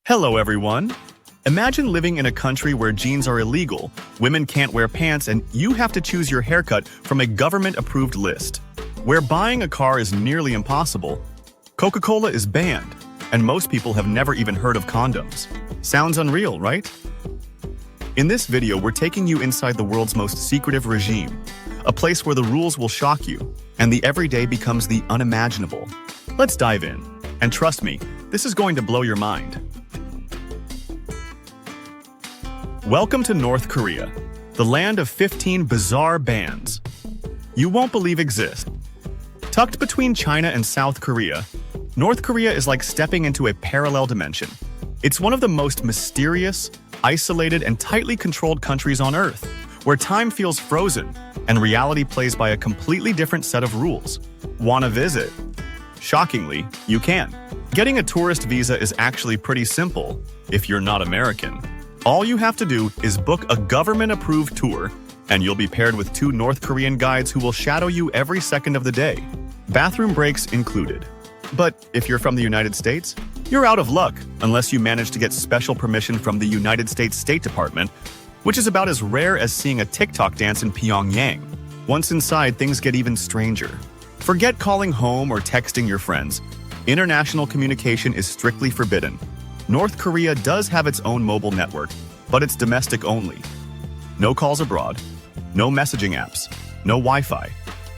Hello, everyone. Imagine living in a country where jeans are illegal, women can't wear pants, and you have to choose your haircut from a government-approved list. Where buying a car is nearly impossible, Coca-Cola is banned, and most people have never even heard of condoms. Sounds unreal, right? In this video, we're taking you inside the world's most secretive regime, a place where the rules will shock you, and the everyday becomes the unimaginable. Let's dive in, and trust me, this is going to blow your mind. Welcome to North Korea, the land of 15 bizarre bans you won't believe exist. Tucked between China and South Korea, North Korea is like stepping into a parallel dimension. It's one of the most mysterious, isolated, and tightly controlled countries on Earth, where time feels frozen and reality plays by a completely different set of rules. Wanna visit? Shockingly, you can. Getting a tourist visa is actually pretty simple if you're not American. All you have to do is book a government-approved tour, and you'll be paired with 2 North Korean guides who will shadow you every second of the day. Bathroom breaks included. But if you're from the United States, you're out of luck unless you manage to get special permission from the United States State Department, which is about as rare as seeing a TikTok dance in Pyongyang. Once inside, things get even stranger. Forget calling home or texting your friends. International communication is strictly forbidden. North Korea does have its own mobile network, but it's domestic only. No calls abroad, no messaging apps, no Wi-Fi.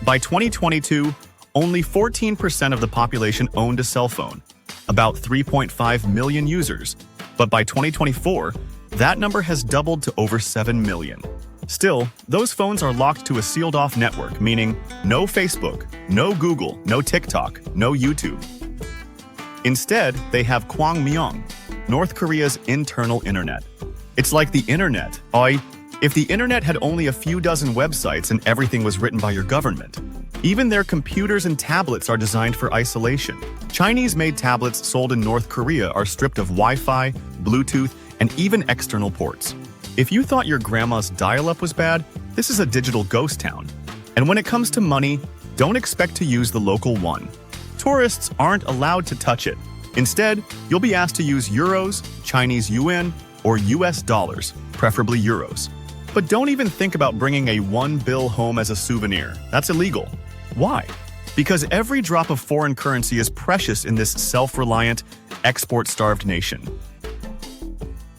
By 2022, only 14% of the population owned a cell phone, about 3.5 million users. But by 2024, that number has doubled to over 7 million. Still, those phones are locked to a sealed-off network, meaning no Facebook, no Google, no TikTok, no YouTube. Instead, they have Kwangmyong, North Korea's internal internet. It's like the internet. If the internet had only a few dozen websites and everything was written by your government. Even their computers and tablets are designed for isolation. Chinese-made tablets sold in North Korea are stripped of Wi-Fi, Bluetooth, and even external ports. If you thought your grandma's dial-up was bad, this is a digital ghost town. And when it comes to money, don't expect to use the local one. Tourists aren't allowed to touch it. Instead, you'll be asked to use euros, Chinese yuan, or US dollars, preferably euros. But don't even think about bringing a 1 bill home as a souvenir. That's illegal. Why? Because every drop of foreign currency is precious in this self-reliant, export-starved nation.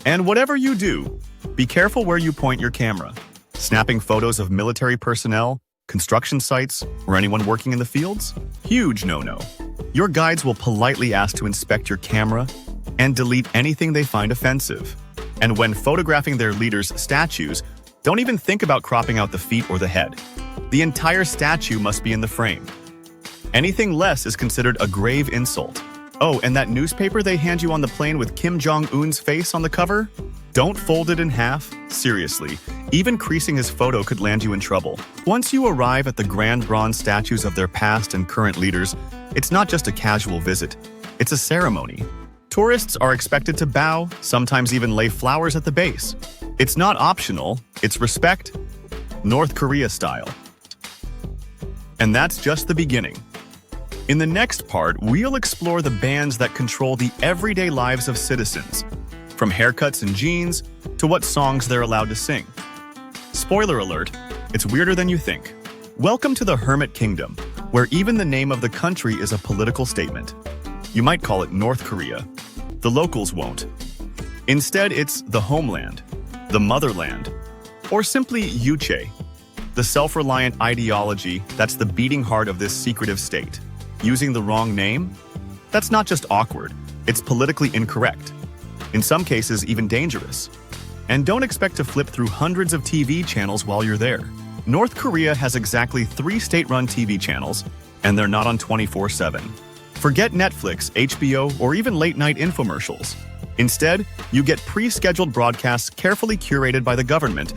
And whatever you do, be careful where you point your camera. Snapping photos of military personnel, construction sites, or anyone working in the fields? Huge no-no. Your guides will politely ask to inspect your camera and delete anything they find offensive. And when photographing their leaders' statues, don't even think about cropping out the feet or the head. The entire statue must be in the frame. Anything less is considered a grave insult. Oh, and that newspaper they hand you on the plane with Kim Jong-un's face on the cover? Don't fold it in half. Seriously, even creasing his photo could land you in trouble. Once you arrive at the grand bronze statues of their past and current leaders, it's not just a casual visit. It's a ceremony. Tourists are expected to bow, sometimes even lay flowers at the base. It's not optional, it's respect, North Korea style. And that's just the beginning. In the next part, we'll explore the bans that control the everyday lives of citizens, from haircuts and jeans to what songs they're allowed to sing. Spoiler alert, it's weirder than you think. Welcome to the Hermit Kingdom, where even the name of the country is a political statement. You might call it North Korea. The locals won't. Instead, it's the homeland, the motherland, or simply Yuche, the self-reliant ideology that's the beating heart of this secretive state. Using the wrong name? That's not just awkward, it's politically incorrect. In some cases, even dangerous. And don't expect to flip through hundreds of TV channels while you're there. North Korea has exactly 3 state-run TV channels, and they're not on 24/7. Forget Netflix, HBO, or even late-night infomercials. Instead, you get pre-scheduled broadcasts carefully curated by the government,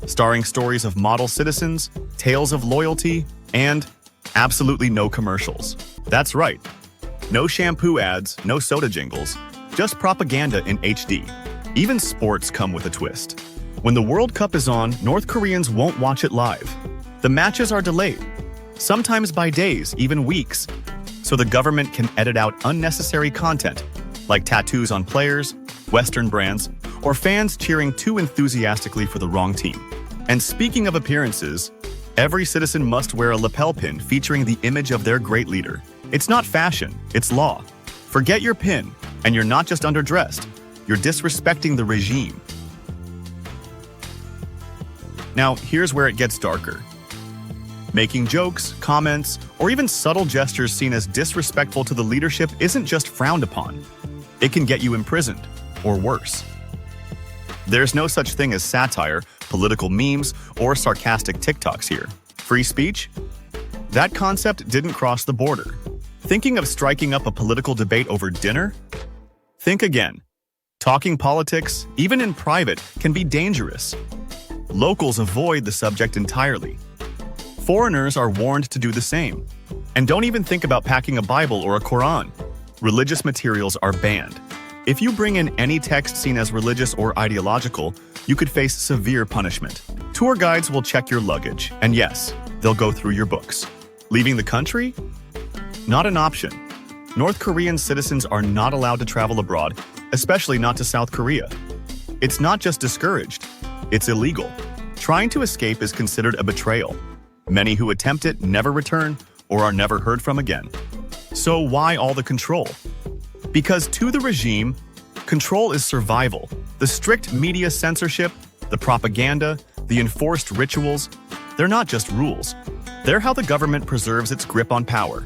starring stories of model citizens, tales of loyalty, and absolutely no commercials. That's right. No shampoo ads, no soda jingles, just propaganda in HD. Even sports come with a twist. When the World Cup is on, North Koreans won't watch it live. The matches are delayed, sometimes by days, even weeks, so the government can edit out unnecessary content like tattoos on players, Western brands, or fans cheering too enthusiastically for the wrong team. And speaking of appearances, every citizen must wear a lapel pin featuring the image of their great leader. It's not fashion, it's law. Forget your pin, and you're not just underdressed, you're disrespecting the regime. Now, here's where it gets darker. Making jokes, comments, or even subtle gestures seen as disrespectful to the leadership isn't just frowned upon. It can get you imprisoned, or worse. There's no such thing as satire, political memes, or sarcastic TikToks here. Free speech? That concept didn't cross the border. Thinking of striking up a political debate over dinner? Think again. Talking politics, even in private, can be dangerous. Locals avoid the subject entirely. Foreigners are warned to do the same. And don't even think about packing a Bible or a Quran. Religious materials are banned. If you bring in any text seen as religious or ideological, you could face severe punishment. Tour guides will check your luggage, and yes, they'll go through your books. Leaving the country? Not an option. North Korean citizens are not allowed to travel abroad, especially not to South Korea. It's not just discouraged, it's illegal. Trying to escape is considered a betrayal. Many who attempt it never return or are never heard from again. So why all the control? Because to the regime, control is survival. The strict media censorship, the propaganda, the enforced rituals, they're not just rules. They're how the government preserves its grip on power.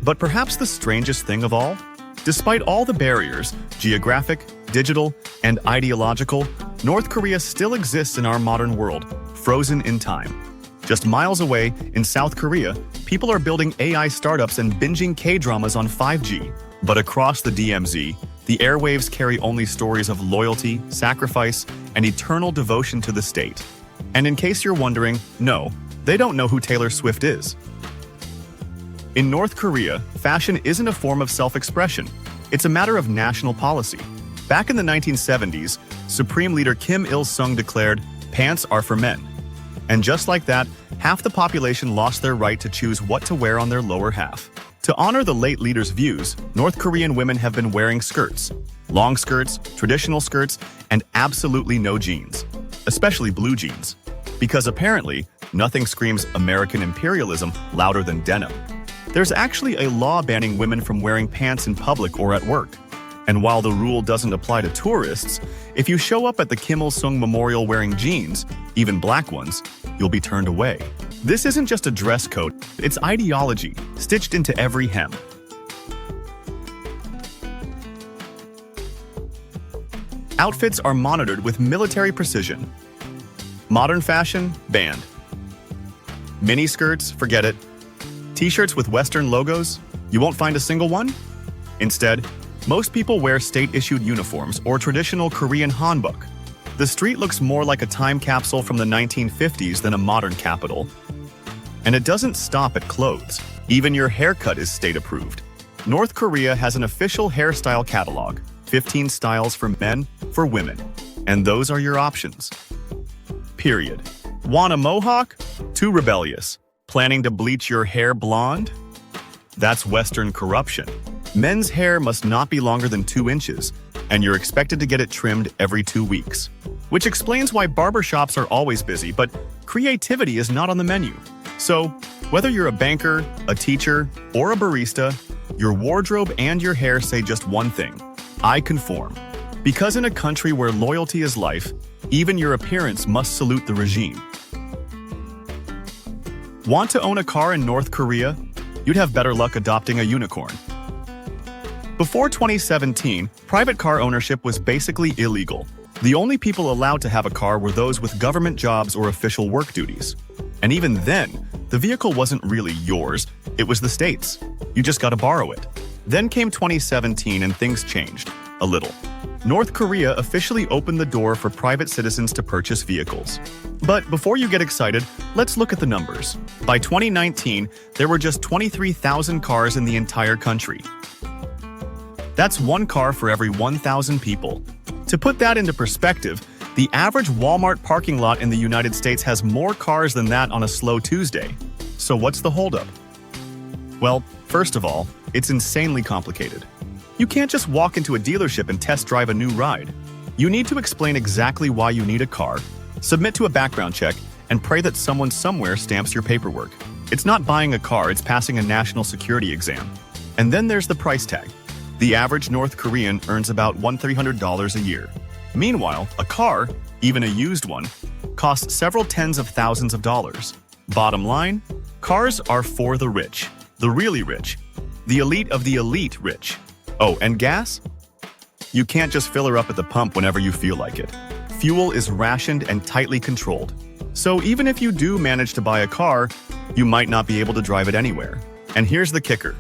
But perhaps the strangest thing of all? Despite all the barriers, geographic, digital, and ideological, North Korea still exists in our modern world, frozen in time. Just miles away, in South Korea, people are building AI startups and binging K-dramas on 5G. But across the DMZ, the airwaves carry only stories of loyalty, sacrifice, and eternal devotion to the state. And in case you're wondering, no, they don't know who Taylor Swift is. In North Korea, fashion isn't a form of self-expression. It's a matter of national policy. Back in the 1970s, Supreme Leader Kim Il-sung declared, "Pants are for men." And just like that, half the population lost their right to choose what to wear on their lower half. To honor the late leader's views, North Korean women have been wearing skirts. Long skirts, traditional skirts, and absolutely no jeans. Especially blue jeans. Because apparently, nothing screams American imperialism louder than denim. There's actually a law banning women from wearing pants in public or at work. And while the rule doesn't apply to tourists, if you show up at the Kim Il-sung Memorial wearing jeans, even black ones, you'll be turned away. This isn't just a dress code, it's ideology, stitched into every hem. Outfits are monitored with military precision. Modern fashion, banned. Mini skirts, forget it. T-shirts with Western logos, you won't find a single one? Instead, most people wear state-issued uniforms or traditional Korean hanbok. The street looks more like a time capsule from the 1950s than a modern capital. And it doesn't stop at clothes. Even your haircut is state-approved. North Korea has an official hairstyle catalog, 15 styles for men, for women. And those are your options. Period. Want a mohawk? Too rebellious. Planning to bleach your hair blonde? That's Western corruption. Men's hair must not be longer than 2 inches, and you're expected to get it trimmed every 2 weeks. Which explains why barbershops are always busy, but creativity is not on the menu. So, whether you're a banker, a teacher, or a barista, your wardrobe and your hair say just one thing: I conform. Because in a country where loyalty is life, even your appearance must salute the regime. Want to own a car in North Korea? You'd have better luck adopting a unicorn. Before 2017, private car ownership was basically illegal. The only people allowed to have a car were those with government jobs or official work duties. And even then, the vehicle wasn't really yours, it was the state's. You just got to borrow it. Then came 2017 and things changed, a little. North Korea officially opened the door for private citizens to purchase vehicles. But before you get excited, let's look at the numbers. By 2019, there were just 23,000 cars in the entire country. That's 1 car for every 1,000 people. To put that into perspective, the average Walmart parking lot in the United States has more cars than that on a slow Tuesday. So what's the holdup? Well, first of all, it's insanely complicated. You can't just walk into a dealership and test drive a new ride. You need to explain exactly why you need a car, submit to a background check, and pray that someone somewhere stamps your paperwork. It's not buying a car, it's passing a national security exam. And then there's the price tag. The average North Korean earns about $1,300 a year. Meanwhile, a car, even a used one, costs several tens of thousands of dollars. Bottom line, cars are for the rich, the really rich, the elite of the elite rich. Oh, and gas? You can't just fill her up at the pump whenever you feel like it. Fuel is rationed and tightly controlled. So even if you do manage to buy a car, you might not be able to drive it anywhere. And here's the kicker.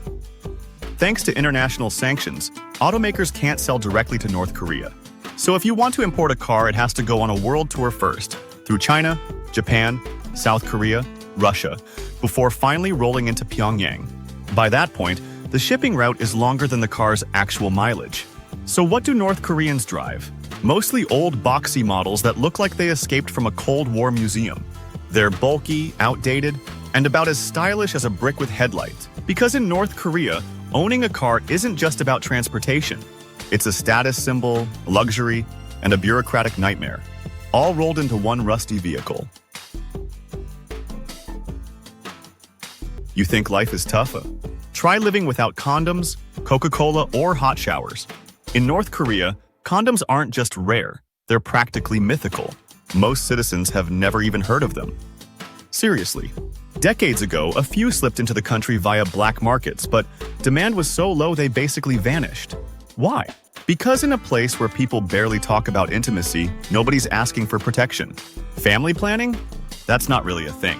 Thanks to international sanctions, automakers can't sell directly to North Korea. So if you want to import a car, it has to go on a world tour first, through China, Japan, South Korea, Russia, before finally rolling into Pyongyang. By that point, the shipping route is longer than the car's actual mileage. So what do North Koreans drive? Mostly old boxy models that look like they escaped from a Cold War museum. They're bulky, outdated, and about as stylish as a brick with headlights. Because in North Korea, owning a car isn't just about transportation. It's a status symbol, luxury, and a bureaucratic nightmare, all rolled into one rusty vehicle. You think life is tough? Try living without condoms, Coca-Cola, or hot showers. In North Korea, condoms aren't just rare, they're practically mythical. Most citizens have never even heard of them. Seriously. Decades ago, a few slipped into the country via black markets, but demand was so low they basically vanished. Why? Because in a place where people barely talk about intimacy, nobody's asking for protection. Family planning? That's not really a thing.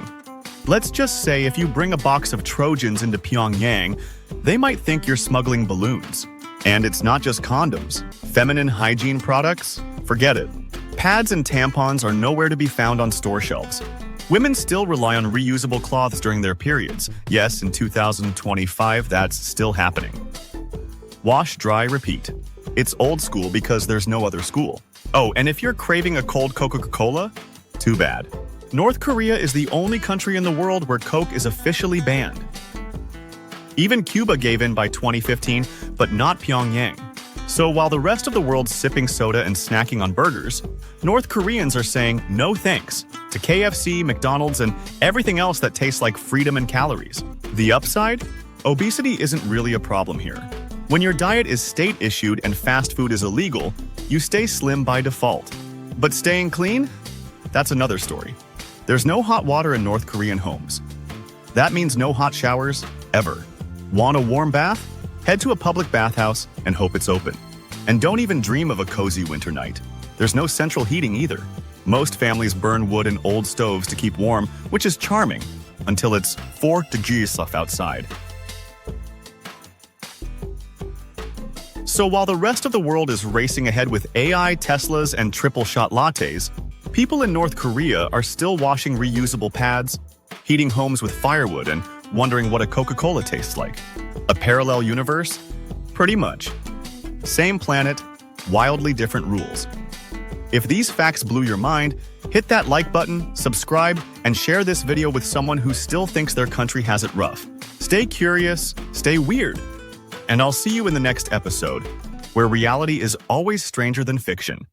Let's just say if you bring a box of Trojans into Pyongyang, they might think you're smuggling balloons. And it's not just condoms. Feminine hygiene products? Forget it. Pads and tampons are nowhere to be found on store shelves. Women still rely on reusable cloths during their periods. Yes, in 2025, that's still happening. Wash, dry, repeat. It's old school because there's no other school. Oh, and if you're craving a cold Coca-Cola, too bad. North Korea is the only country in the world where Coke is officially banned. Even Cuba gave in by 2015, but not Pyongyang. So while the rest of the world's sipping soda and snacking on burgers, North Koreans are saying no thanks to KFC, McDonald's, and everything else that tastes like freedom and calories. The upside? Obesity isn't really a problem here. When your diet is state-issued and fast food is illegal, you stay slim by default. But staying clean? That's another story. There's no hot water in North Korean homes. That means no hot showers, ever. Want a warm bath? Head to a public bathhouse and hope it's open. And don't even dream of a cozy winter night. There's no central heating either. Most families burn wood and old stoves to keep warm, which is charming, until it's 4 degrees outside. So while the rest of the world is racing ahead with AI, Teslas, and triple-shot lattes, people in North Korea are still washing reusable pads, heating homes with firewood, and wondering what a Coca-Cola tastes like. A parallel universe? Pretty much. Same planet, wildly different rules. If these facts blew your mind, hit that like button, subscribe, and share this video with someone who still thinks their country has it rough. Stay curious, stay weird, and I'll see you in the next episode, where reality is always stranger than fiction.